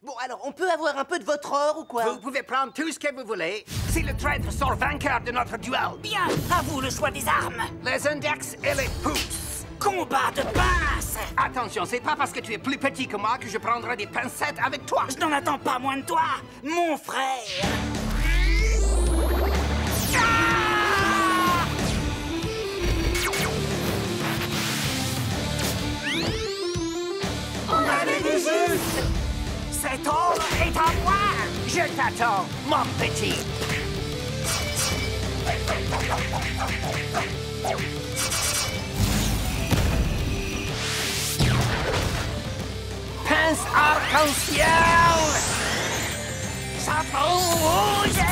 Bon, alors, on peut avoir un peu de votre or ou quoi? Vous pouvez prendre tout ce que vous voulez si le traître sort vainqueur de notre duel. Bien, à vous le choix des armes. Les index et les pouces. Combat de pince. Attention, c'est pas parce que tu es plus petit que moi que je prendrai des pincettes avec toi. Je n'en attends pas moins de toi, mon frère. On avait des justes. Cet or est à moi. Je t'attends, mon petit. Pince arc-en-ciel. Ça bouge.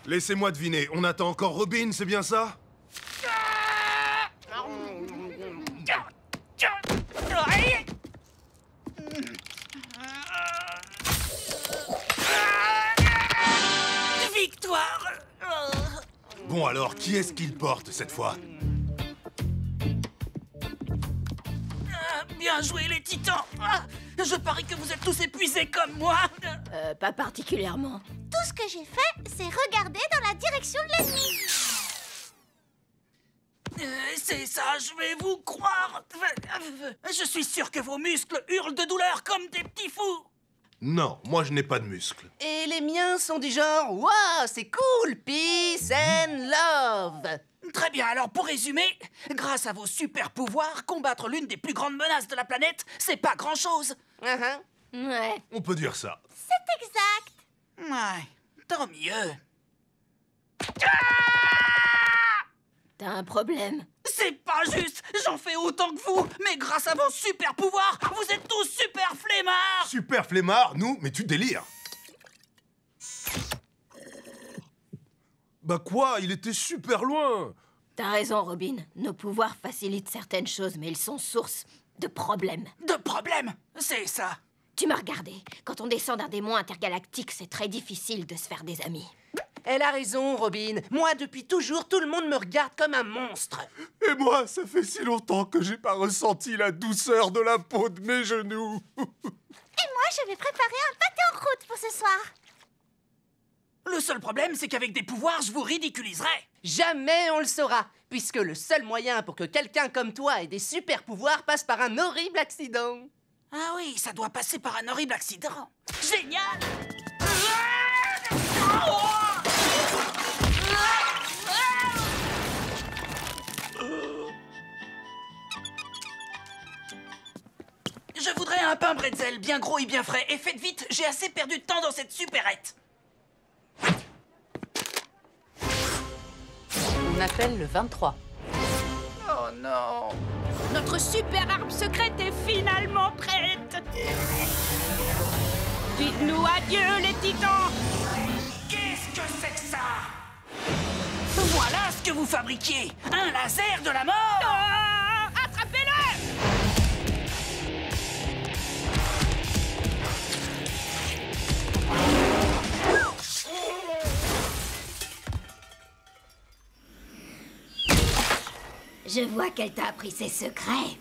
Laissez-moi deviner, on attend encore Robin, c'est bien ça? Victoire. Bon alors, qui est-ce qu'il porte cette fois? Bien joué, les titans. Je parie que vous êtes tous épuisés comme moi. Pas particulièrement. Tout ce que j'ai fait, c'est regarder dans la direction de l'ennemi. C'est ça, je vais vous croire. Je suis sûr que vos muscles hurlent de douleur comme des petits fous. Non, moi je n'ai pas de muscles. Et les miens sont du genre, waouh, c'est cool, peace and love. Très bien, alors pour résumer, grâce à vos super pouvoirs, combattre l'une des plus grandes menaces de la planète, c'est pas grand-chose. Ouais. On peut dire ça. C'est exact. Ouais, tant mieux. T'as un problème. C'est pas juste, j'en fais autant que vous, mais grâce à vos super pouvoirs, vous êtes tous super flemmards. Super flemmard, nous, mais tu délires. Bah quoi, il était super loin. T'as raison, Robin. Nos pouvoirs facilitent certaines choses, mais ils sont source de problèmes. De problème, c'est ça. Tu m'as regardé. Quand on descend d'un démon intergalactique, c'est très difficile de se faire des amis. Elle a raison, Robin. Moi, depuis toujours, tout le monde me regarde comme un monstre. Et moi, ça fait si longtemps que j'ai pas ressenti la douceur de la peau de mes genoux. Et moi, je vais préparer un pâté en croûte pour ce soir. Le seul problème, c'est qu'avec des pouvoirs, je vous ridiculiserai. Jamais on le saura, puisque le seul moyen pour que quelqu'un comme toi ait des super pouvoirs passe par un horrible accident. Ah oui, ça doit passer par un horrible accident. Génial! Je voudrais un pain bretzel bien gros et bien frais. Et faites vite, j'ai assez perdu de temps dans cette supérette. On appelle le 23. Oh non! Notre super arme secrète est finalement prête. Dites-nous adieu, les titans. Qu'est-ce que c'est que ça? Voilà ce que vous fabriquiez! Un laser de la mort! Attrapez-le! Je vois qu'elle t'a appris ses secrets.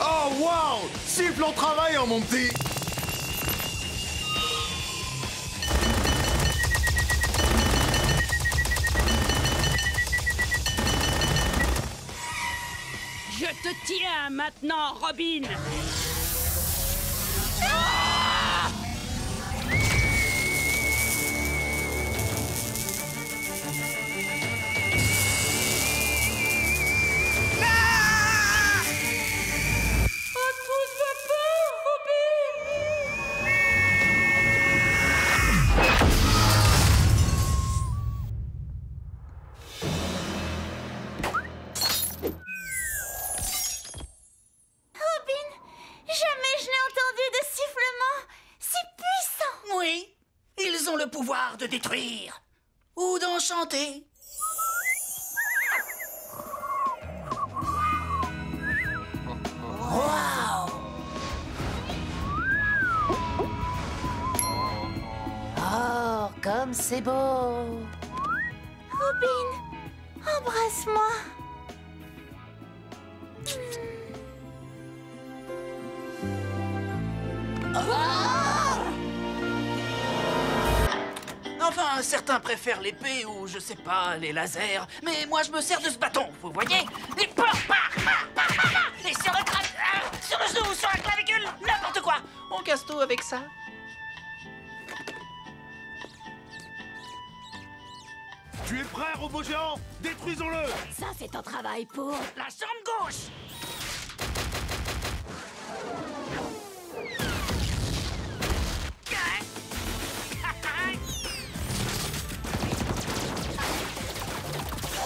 Oh wow! Siffle en travail, hein, mon petit. Je te tiens maintenant, Robin. Robin, jamais je n'ai entendu de sifflement si puissant. Oui, ils ont le pouvoir de détruire ou d'enchanter. Waouh! Oh, comme c'est beau. Robin, Laisse-moi. Enfin, certains préfèrent l'épée ou, je sais pas, les lasers. Mais moi, je me sers de ce bâton, vous voyez? Et sur le crâne, sur le genou, sur la clavicule, n'importe quoi. On casse tout avec ça. Tu es prêt, robot géant? Détruisons-le! Ça, c'est ton travail pour... La jambe gauche.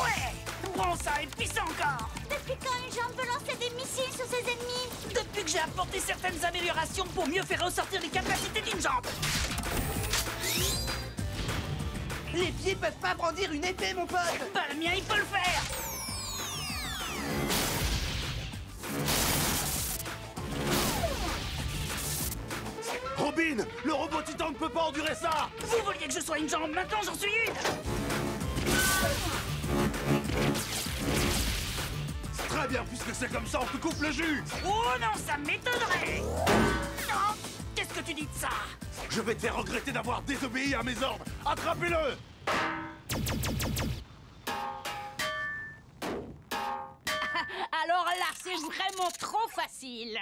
Ouais. Bon, ça est puissant encore. Depuis quand une jambe peut lancer des missiles sur ses ennemis? Depuis que j'ai apporté certaines améliorations pour mieux faire ressortir les capacités d'une jambe. Les pieds peuvent pas brandir une épée, mon pote. Bah, le mien, il peut le faire. Robin, le robot titan ne peut pas endurer ça! Vous vouliez que je sois une jambe, maintenant j'en suis une. Très bien, puisque c'est comme ça, on te coupe le jus! Oh non, ça m'étonnerait. Non. Qu'est-ce que tu dis de ça? Je vais te faire regretter d'avoir désobéi à mes ordres! Attrapez-le! Alors là, c'est vraiment trop facile.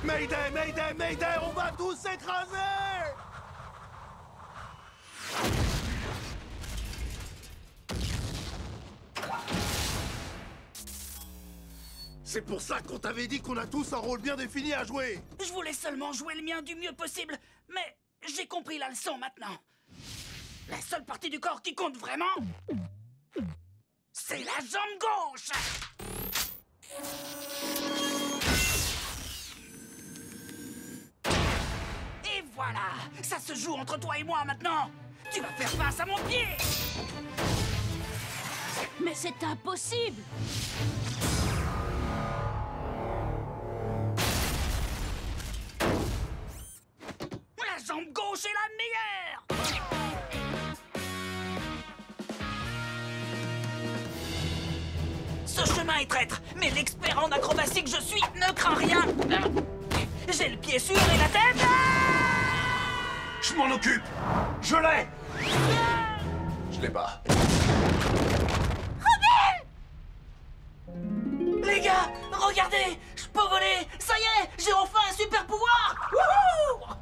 Mayday, Mayday, Mayday, on va tous s'écraser! C'est pour ça qu'on t'avait dit qu'on a tous un rôle bien défini à jouer! Je voulais seulement jouer le mien du mieux possible, mais j'ai compris la leçon maintenant. La seule partie du corps qui compte vraiment, c'est la jambe gauche. Et voilà, ça se joue entre toi et moi maintenant. Tu vas faire face à mon pied. Mais c'est impossible. La jambe gauche est la meilleure. Ce chemin est traître, mais l'expert en acrobatie que je suis ne craint rien. J'ai le pied sûr et la tête... Je m'en occupe! Je l'ai! Je l'ai pas. Les gars, regardez, je peux voler. Ça y est, j'ai enfin un super pouvoir. Wouhou!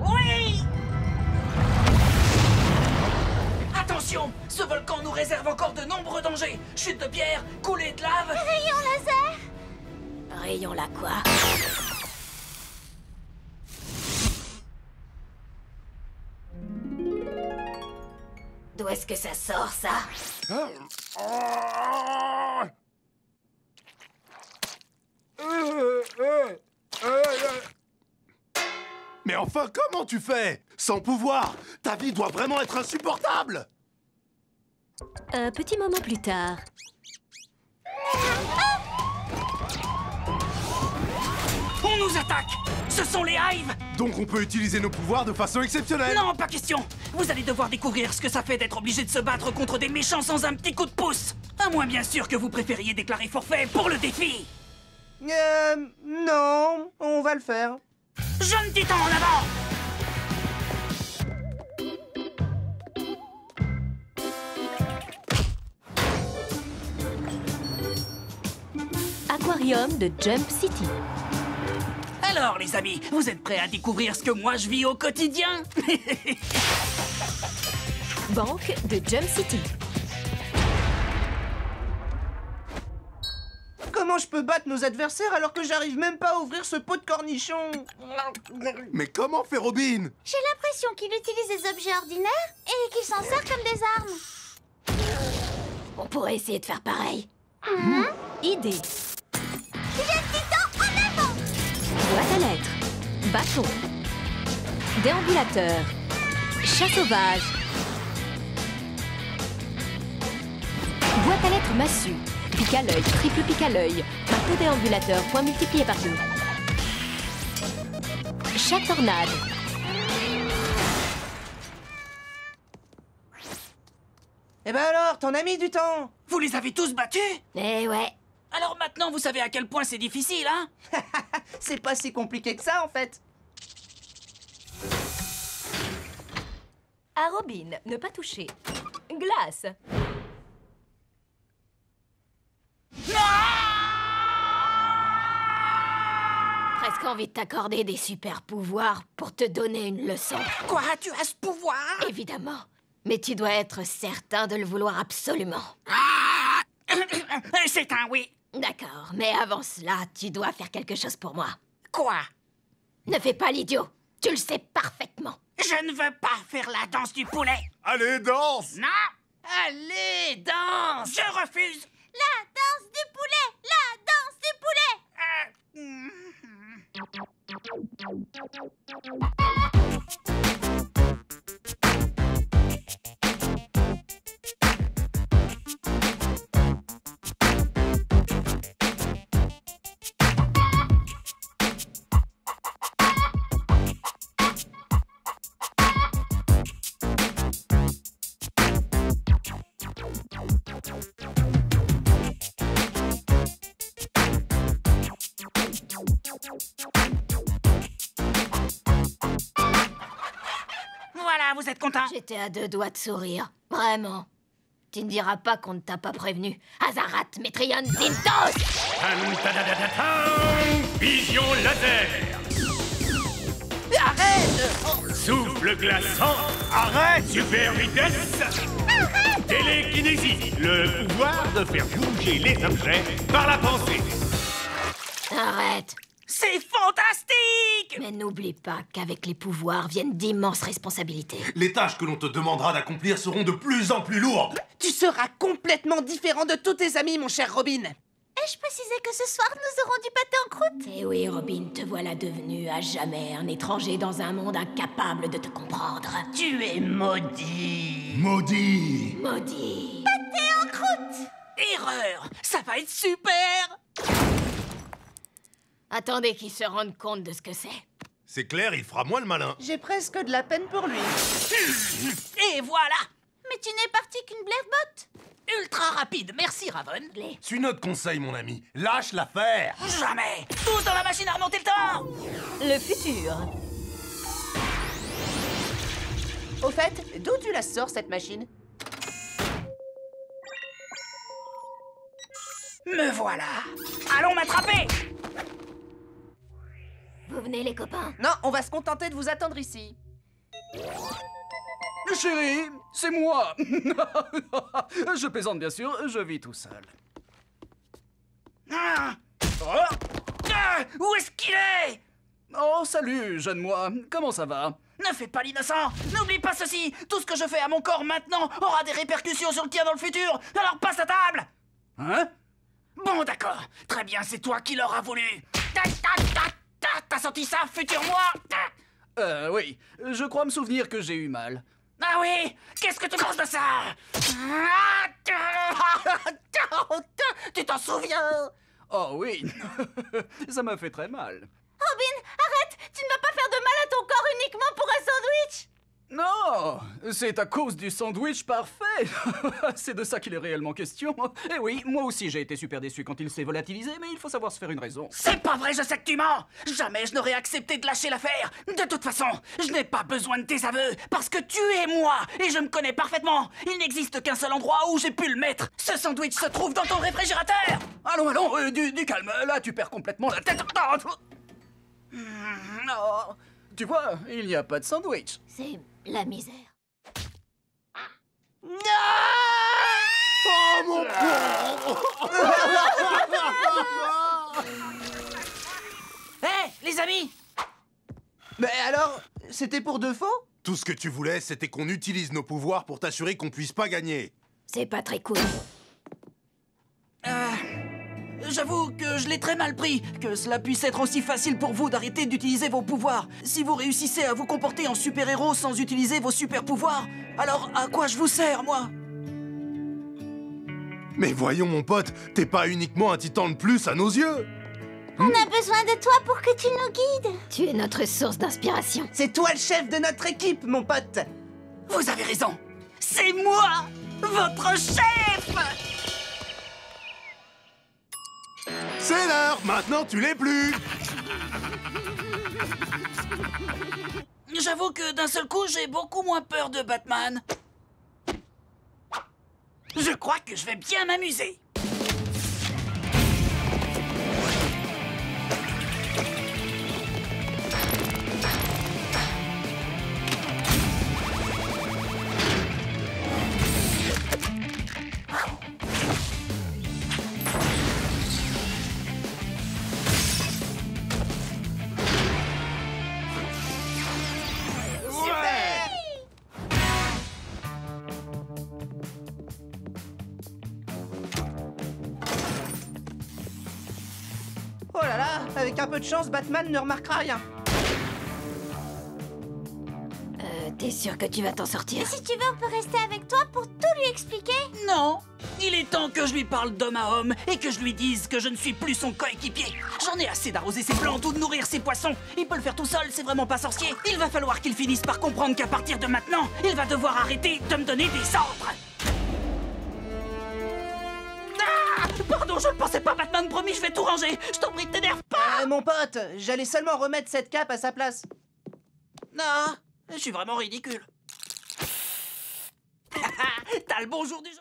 Oui! Attention, ce volcan nous réserve encore de nombreux dangers. Chute de pierre, coulée de lave... Rayon laser. Rayon là quoi? D'où est-ce que ça sort, ça? Mais enfin, comment tu fais? Sans pouvoir, ta vie doit vraiment être insupportable! Un petit moment plus tard. On nous attaque. Ce sont les Hives. Donc on peut utiliser nos pouvoirs de façon exceptionnelle! Non, pas question. Vous allez devoir découvrir ce que ça fait d'être obligé de se battre contre des méchants sans un petit coup de pouce. À moins bien sûr que vous préfériez déclarer forfait pour le défi. Non, on va le faire. Jeune titan en avant. Aquarium de Jump City. Alors les amis, vous êtes prêts à découvrir ce que moi je vis au quotidien? Banque de Jump City. Comment je peux battre nos adversaires alors que j'arrive même pas à ouvrir ce pot de cornichons? Mais comment fait Robin? J'ai l'impression qu'il utilise des objets ordinaires et qu'il s'en sert comme des armes. On pourrait essayer de faire pareil. Idée. Jeune titan, en avant. Boîte à lettres. Bâton. Déambulateur. Chat sauvage. Boîte à lettres massue. Pique à l'œil, triple pique à l'œil. Marteau déambulateur, point multiplié par 2. Chat tornade. Eh ben alors, t'en as mis du temps. Vous les avez tous battus? Eh ouais. Alors maintenant, vous savez à quel point c'est difficile, hein? C'est pas si compliqué que ça, en fait. À Robin, ne pas toucher. Glace. Presque envie de t'accorder des super pouvoirs pour te donner une leçon. Quoi? Tu as ce pouvoir? Évidemment. Mais tu dois être certain de le vouloir absolument. C'est un oui. D'accord, mais avant cela, tu dois faire quelque chose pour moi. Quoi? Ne fais pas l'idiot. Tu le sais parfaitement. Je ne veux pas faire la danse du poulet. Allez, danse! Non! Allez, danse! Je refuse! La danse du poulet! La danse du poulet! Voilà, vous êtes content? J'étais à 2 doigts de sourire. Vraiment. Tu ne diras pas qu'on ne t'a pas prévenu. Azarat Metrion Zintos! Vision laser. Arrête! Souffle glaçant. Arrête! Super vitesse. Télékinésie. Le pouvoir de faire bouger les objets par la pensée. Arrête. C'est fantastique! Mais n'oublie pas qu'avec les pouvoirs viennent d'immenses responsabilités. Les tâches que l'on te demandera d'accomplir seront de plus en plus lourdes. Tu seras complètement différent de tous tes amis, mon cher Robin. Ai-je précisé que ce soir, nous aurons du pâté en croûte? Eh oui, Robin, te voilà devenu à jamais un étranger dans un monde incapable de te comprendre. Tu es maudit. Maudit! Maudit. Pâté en croûte! Erreur! Ça va être super! Attendez qu'il se rende compte de ce que c'est. C'est clair, il fera moins le malin. J'ai presque de la peine pour lui. Et voilà! Mais tu n'es parti qu'une blairemotte! Ultra rapide, merci Raven. Suis notre conseil, mon ami. Lâche l'affaire. Jamais! Tous dans la machine à remonter le temps! Le futur. Au fait, d'où tu la sors, cette machine? Me voilà! Allons m'attraper! Vous venez, les copains? Non, on va se contenter de vous attendre ici. Chérie, c'est moi. Je plaisante bien sûr, je vis tout seul. Ah. Oh. Ah. Où est-ce qu'il est? Oh, salut, jeune moi. Comment ça va? Ne fais pas l'innocent! N'oublie pas ceci! Tout ce que je fais à mon corps maintenant aura des répercussions sur le tien dans le futur! Alors passe à table! Hein? Bon, d'accord. Très bien, c'est toi qui l'auras voulu. T'as senti ça, futur moi? Oui. Je crois me souvenir que j'ai eu mal. Ah oui? Qu'est-ce que tu penses de ça? Tu t'en souviens? Oh oui. Ça m'a fait très mal. Robin, arrête! Tu ne vas pas faire de mal à ton corps uniquement pour un sandwich! Non, c'est à cause du sandwich parfait. C'est de ça qu'il est réellement question. Et oui, moi aussi j'ai été super déçu quand il s'est volatilisé, mais il faut savoir se faire une raison. C'est pas vrai, je sais que tu mens! Jamais je n'aurais accepté de lâcher l'affaire! De toute façon, je n'ai pas besoin de tes aveux, parce que tu es moi, et je me connais parfaitement! Il n'existe qu'un seul endroit où j'ai pu le mettre! Ce sandwich se trouve dans ton réfrigérateur! Allons, du calme, là tu perds complètement la tête. Oh, tu vois, il n'y a pas de sandwich. C'est la misère. Oh mon pauvre! Hé, les amis! Mais alors, c'était pour de faux? Tout ce que tu voulais, c'était qu'on utilise nos pouvoirs pour t'assurer qu'on puisse pas gagner. C'est pas très cool. J'avoue que je l'ai très mal pris, que cela puisse être aussi facile pour vous d'arrêter d'utiliser vos pouvoirs. Si vous réussissez à vous comporter en super-héros sans utiliser vos super-pouvoirs, alors à quoi je vous sers, moi? Mais voyons, mon pote, t'es pas uniquement un titan de plus à nos yeux. On a besoin de toi pour que tu nous guides! Tu es notre source d'inspiration. C'est toi le chef de notre équipe, mon pote! Vous avez raison! C'est moi! votre chef! C'est l'heure, maintenant tu l'es plus. J'avoue que d'un seul coup, j'ai beaucoup moins peur de Batman. Je crois que je vais bien m'amuser. Oh là là, avec un peu de chance, Batman ne remarquera rien. T'es sûr que tu vas t'en sortir? Si tu veux, on peut rester avec toi pour tout lui expliquer. Non, il est temps que je lui parle d'homme à homme et que je lui dise que je ne suis plus son coéquipier. J'en ai assez d'arroser ses plantes ou de nourrir ses poissons. Il peut le faire tout seul, c'est vraiment pas sorcier. Il va falloir qu'il finisse par comprendre qu'à partir de maintenant, il va devoir arrêter de me donner des ordres. Ah! Pardon, je ne pensais pas, Batman, promis, je vais tout ranger. Je t'en prie, t'énerve pas. Mon pote, j'allais seulement remettre cette cape à sa place. Non, je suis vraiment ridicule. T'as le bonjour du jeu.